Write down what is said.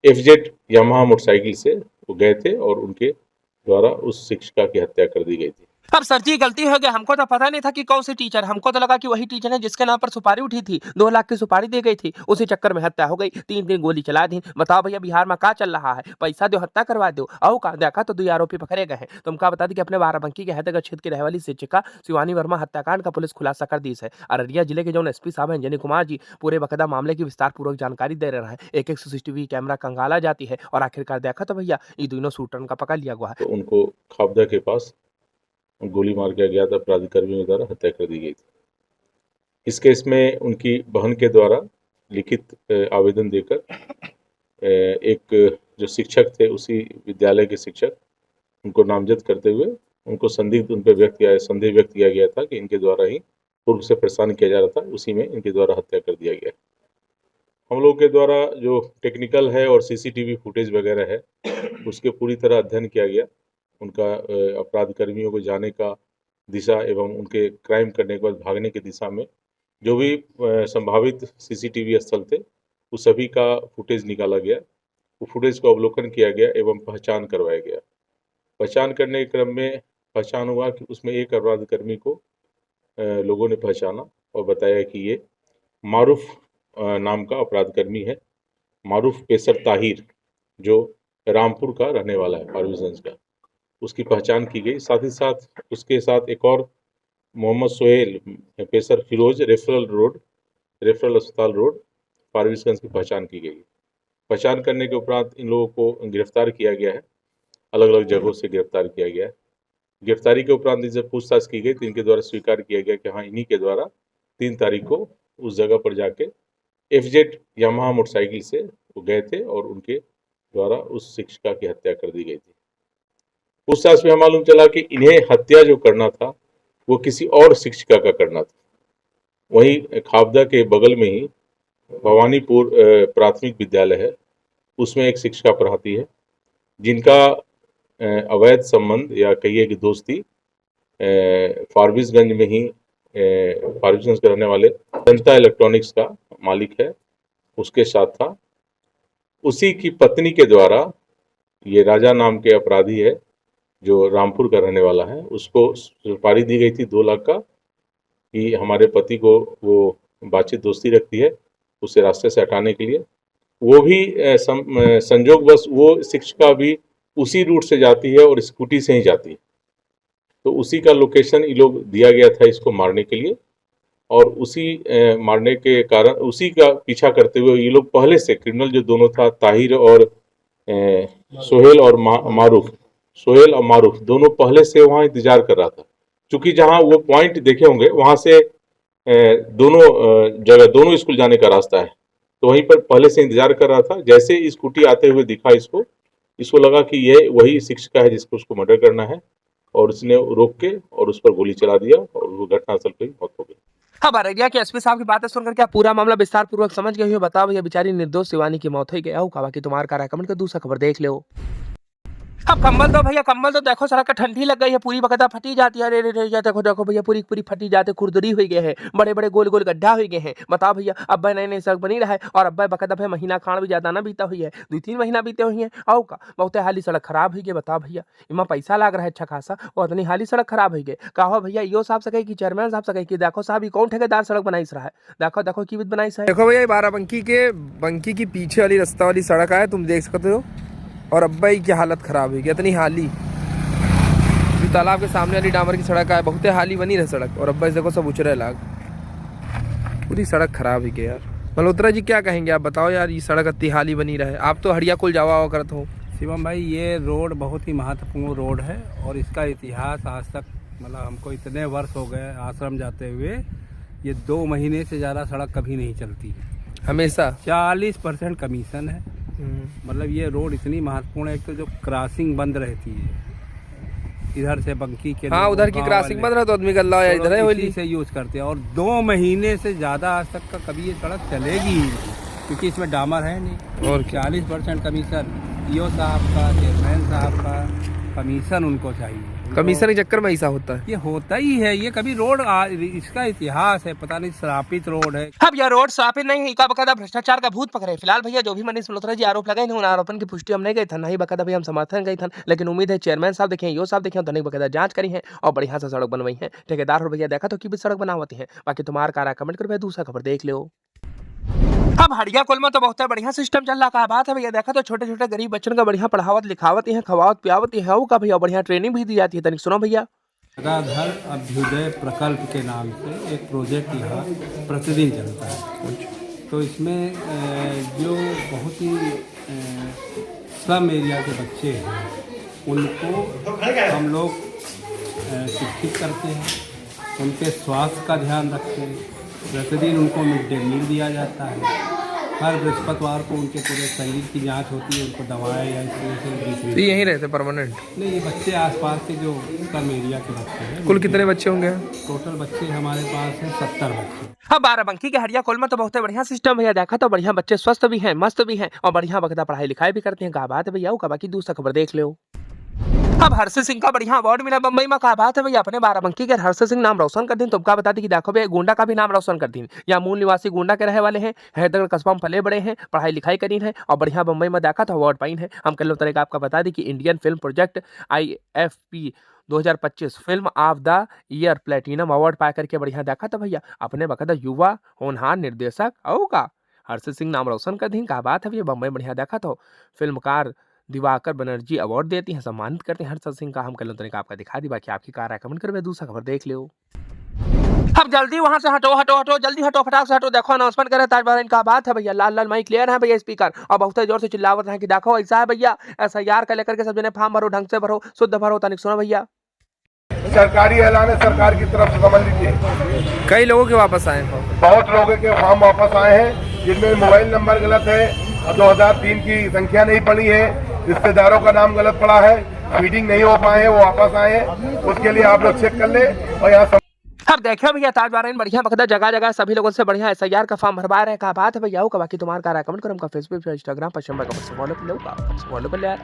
FZ Yamaha motorcycle से वो गए थे और उनके द्वारा उस शिक्षिका की हत्या कर दी गई थी। अब सर जी गलती हो गई, हमको तो पता नहीं था कि कौन सी टीचर, हमको तो लगा कि वही टीचर है जिसके नाम पर सुपारी उठी थी, 2 लाख की सुपारी दी गई थी, उसी चक्कर में हत्या हो गई, 3 दिन गोली चला दी। बताओ भैया बिहार में का चल रहा है, पैसा दो हत्या करवा दो। आओ का देखा तो 2 आरोपी पकड़े गए हैं। तुमका बता दी कि अपने बाराबंकी के हैदरगढ़ क्षेत्र की रहने वाली शिक्षिका शिवानी वर्मा हत्याकांड का पुलिस खुलासा कर दी है। अररिया जिले के जो एसपी साहब हैं अंजनी कुमार जी पूरे बकायदा मामले की विस्तार पूर्वक जानकारी दे रहे हैं। एक-एक सीसीटीवी कैमरा खंगाला जाती है और आखिरकार देखा तो भैया ये दोनों शूटर का पकड़ लिया हुआ है। तो उनको खापदा के पास गोली मार के अज्ञात अपराधी कर्मियों द्वारा हत्या कर दी गई थी। इस केस में उनकी बहन के द्वारा लिखित आवेदन देकर एक जो शिक्षक थे उसी विद्यालय के शिक्षक उनको नामजद करते हुए उनको संदेह व्यक्त किया गया था कि इनके द्वारा ही पूर्व से परेशान किया जा रहा था, उसी में इनके द्वारा हत्या कर दिया गया। हम लोग के द्वारा जो टेक्निकल है और सीसीटीवी फुटेज वगैरह है उसके पूरी तरह अध्ययन किया गया। उनका अपराध कर्मियों को जाने का दिशा एवं उनके क्राइम करने के बाद भागने की दिशा में जो भी संभावित सीसीटीवी स्थल थे उस सभी का फुटेज निकाला गया। वो फुटेज को अवलोकन किया गया एवं पहचान करवाया गया। पहचान करने के क्रम में पहचान हुआ कि उसमें एक अपराध कर्मी को लोगों ने पहचाना और बताया कि ये मारूफ नाम का अपराध कर्मी है। मारूफ पेसर ताहिर जो रामपुर का रहने वाला है, फारबिसगंज का, उसकी पहचान की गई। साथ ही साथ उसके साथ एक और मोहम्मद सोहेल पेसर फिरोज रेफरल अस्पताल रोड फारबिसगंज की पहचान की गई। पहचान करने के उपरांत इन लोगों को गिरफ्तार किया गया है, अलग अलग जगहों से गिरफ्तार किया गया है। गिरफ्तारी के उपरांत इनसे पूछताछ की गई तो इनके द्वारा स्वीकार किया गया कि हाँ इन्हीं के द्वारा 3 तारीख को उस जगह पर जाके FZ यामाहा मोटरसाइकिल से वो गए थे और उनके द्वारा उस शिक्षिका की हत्या कर दी गई थी। पूछताछ में मालूम चला कि इन्हें हत्या जो करना था वो किसी और शिक्षिका का करना था। वहीं खापदा के बगल में ही भवानीपुर प्राथमिक विद्यालय है, उसमें एक शिक्षिका पढ़ाती है जिनका अवैध संबंध या कहिए कि दोस्ती फारबिसगंज में ही फारबिसगंज के रहने वाले जनता इलेक्ट्रॉनिक्स का मालिक है उसके साथ था। उसी की पत्नी के द्वारा ये राजा नाम के अपराधी है जो रामपुर का रहने वाला है, उसको सुपारी दी गई थी 2 लाख का कि हमारे पति को वो बातचीत दोस्ती रखती है उसे रास्ते से हटाने के लिए। वो भी संजोगवश वो शिक्षिका भी उसी रूट से जाती है और स्कूटी से ही जाती है। तो उसी का लोकेशन ये लोग दिया गया था इसको मारने के लिए और उसी मारने के कारण उसी का पीछा करते हुए ये लोग पहले से क्रिमिनल जो दोनों था ताहिर और सोहेल और मारूफ दोनों पहले से वहाँ इंतजार कर रहा था। चूंकि जहाँ वो पॉइंट देखे होंगे वहाँ से दोनों स्कूल जाने का रास्ता है, तो वहीं पर पहले से इंतजार कर रहा था। जैसे स्कूटी आते हुए दिखा इसको लगा कि ये वही शिक्षिका है जिसको उसको मर्डर करना है और उसने रोक के और उस पर गोली चला दिया और वो घटनास्थल पर ही मौत हो गई। अब अररिया के एसपी साहब की बातें सुनकर क्या पूरा मामला विस्तार पूर्वक समझ गए हो? बताओ भैया बेचारी निर्दोष शिवानी की मौत हो गई। आओ बाकी तुम्हारा का कमेंट कर दूसरा खबर देख लो। अब कंबल दो भैया, कंबल तो देखो सड़क का ठंडी लग गई है, पूरी बकायदा फटी जाती है। अरे देखो देखो भैया पूरी पूरी फटी जाती है, खुरदरी हुई गए हैं, बड़े बड़े गोल गोल गड्ढा हुई गए हैं। बताओ भैया अब्बा नई नई सड़क बनी रहा है और अब्बा बकायदा भैया महीना खान भी ज्यादा ना बीता हुई है, 2-3 महीना बीते हुई है। आओ का बहुत हाली सड़क खराब हुई गई। बताओ भैया इमा पैसा लाग रहा है अच्छा खासा और इतनी हाली सड़क खराब हुई गई। कहो भैया यो साहब सके कि चेयरमैन साहब सके कि देखो साहब कौन ठेकेदार सड़क बनाई रहा है, देखो देखो की बनाई है। देखो भैया बाराबंकी की पीछे वाली रास्ता वाली सड़क है, तुम देख सकते हो। और अब्बा की हालत खराब हुई गई इतनी हाली। तालाब के सामने वाली डामर की सड़क है, बहुत हाली बनी रहे सड़क और अब्बा देखो सब उचरे लाग, पूरी सड़क खराब हुई गई यार। मल्होत्रा जी क्या कहेंगे आप बताओ यार, ये सड़क इतनी हाली बनी रहे। आप तो हड़िया कुल जावा करते हो। शिवम भाई ये रोड बहुत ही महत्वपूर्ण रोड है और इसका इतिहास आज तक मतलब हमको इतने वर्ष हो गए आश्रम जाते हुए, ये 2 महीने से ज़्यादा सड़क कभी नहीं चलती, हमेशा 40% कमीशन है। मतलब ये रोड इतनी महत्वपूर्ण है, एक तो जो क्रॉसिंग बंद रहती है इधर से बंकी के, हाँ उधर की क्रॉसिंग बंद रहा तो आदमी गल्ला इधर है से यूज करते हैं और 2 महीने से ज़्यादा आज तक का कभी ये सड़क चलेगी ही क्योंकि इसमें डामर है नहीं। और 40% कमीशन ईओ साहब का, चेयरमैन साहब का, कमीशन उनको चाहिए। कमीशन के चक्कर में ऐसा होता है। ये होता ही है, ये कभी रोड इसका इतिहास है, पता नहीं श्रापित रोड है। अब यह रोड श्रापित नहीं है, बकायदा भ्रष्टाचार का भूत पकड़े। फिलहाल भैया जो भी मनीष मल्होत्रा जी आरोप लगाए थे उन आरोपन की पुष्टि हम नहीं गई था, नहीं बकायदा भैया हम समर्थन गई था, लेकिन उम्मीद है चेयरमैन साहब देखें, यो साहब देखें तो नहीं बकायदा जांच करी है और बढ़िया से सड़क बनवाई है। ठेकेदार और भैया देखा तो की भी सड़क बनावती है। बाकी तुम्हारा कार कमेंट कर भैया, दूसरा खबर देख लो। अब हड़िया कुल में तो बहुत बढ़िया सिस्टम चल रहा है। बात है भैया, देखा तो छोटे छोटे गरीब बच्चों का बढ़िया पढ़ावत लिखावत है, खवावत पियावत है का भैया, बढ़िया ट्रेनिंग भी दी जाती है। तनिक सुनो भैया। जगाधर अभ्युदय प्रकल्प के नाम से एक प्रोजेक्ट यहाँ प्रतिदिन चलता है। तो इसमें जो बहुत ही स्लम एरिया के बच्चे हैं उनको हम लोग शिक्षित करते हैं, उनके स्वास्थ्य का ध्यान रखते हैं। प्रतिदिन उनको मिड डे मील दिया जाता है। हर बृहस्पतिवार को उनके पूरे शरीर की जांच होती है, उनको दवाएं या इस तरह से तो यहीं रहते परमानेंट? नहीं, ये बच्चे आसपास के जो स्लम एरिया के बच्चे हैं। कुल कितने बच्चे होंगे? टोटल बच्चे हमारे पास हैं 70 बच्चे। हाँ, बाराबंकी के हड़िया कोल में तो बहुत बढ़िया सिस्टम भैया, देखा तो बढ़िया बच्चे स्वस्थ भी हैं, मस्त भी हैं और बढ़िया बकायदा पढ़ाई लिखाई भी करते हैं। कहा बात है भैया, बाकी दूसरा खबर देख लो। अब हर्ष सिंह का बढ़िया अवार्ड मिला बम्बई में। कहा बात है भैया, अपने बाराबंकी के हर्ष सिंह नाम रोशन कर दिन। तुमका बता दी कि देखो भैया, गोंडा का भी नाम रोशन कर दिन। यहाँ मूल निवासी गोंडा के रहे वाले हैं, हैदरगढ़ कस्बा में पले बड़े हैं, पढ़ाई लिखाई करी है और बढ़िया बम्बई में देखा तो अवार्ड पाई है। हम कल तरह का आपका बता दी कि Indian film project IFP 2025 film of the year platinum award पा करके बढ़िया देखा था भैया, अपने बकायदा युवा होनहार निर्देशक का हर्ष सिंह नाम रोशन कर दी। कहा बात है भैया, बम्बई बढ़िया देखा तो फिल्मकार दिवाकर बनर्जी अवार्ड देती हैं, सम्मानित करते हैं हर्ष सिंह का। हम कल तरह का आपका दिखा दी, बाकी आपकी कार कमेंट कर दूसरा खबर देख लो। अब जल्दी वहां से हटो हटो हटो, जल्दी हटो, फटाक से हटो। देखो अनाउंसमेंट करे ताजबार का बात है भैया, लाल लाल माइक क्लियर है भैया, स्पीकर और बहुत जोर से चिल्लावत है कि देखो ऐसा है भैया, SIR का लेकर के सब जने फॉर्म भरो, ढंग से भरो, शुद्ध भरो। तनिक सुनो भैया, सरकारी ऐलान है सरकार की तरफ से, समझ लीजिए। कई लोगों के वापस आए, बहुत लोगों के फॉर्म वापस आए हैं, जिनमें मोबाइल नंबर गलत है, 2003 की संख्या नहीं पड़ी है, रिश्तेदारों का नाम गलत पड़ा है, फीडिंग नहीं हो पाए हैं, वो वापस आए हैं। उसके लिए आप लोग चेक कर ले। और यहाँ अब देखो भैया, ताजबार बढ़िया बकदा जगह जगह सभी लोगों से बढ़िया SIR का फॉर्म भरवा रहे हैं। कहा बात है भैया, बाकी तुम्हारा कार कमेंट करो, हमका फेसबुक इंस्टाग्राम पर फॉलो कर लो, फॉलो कर ले यार।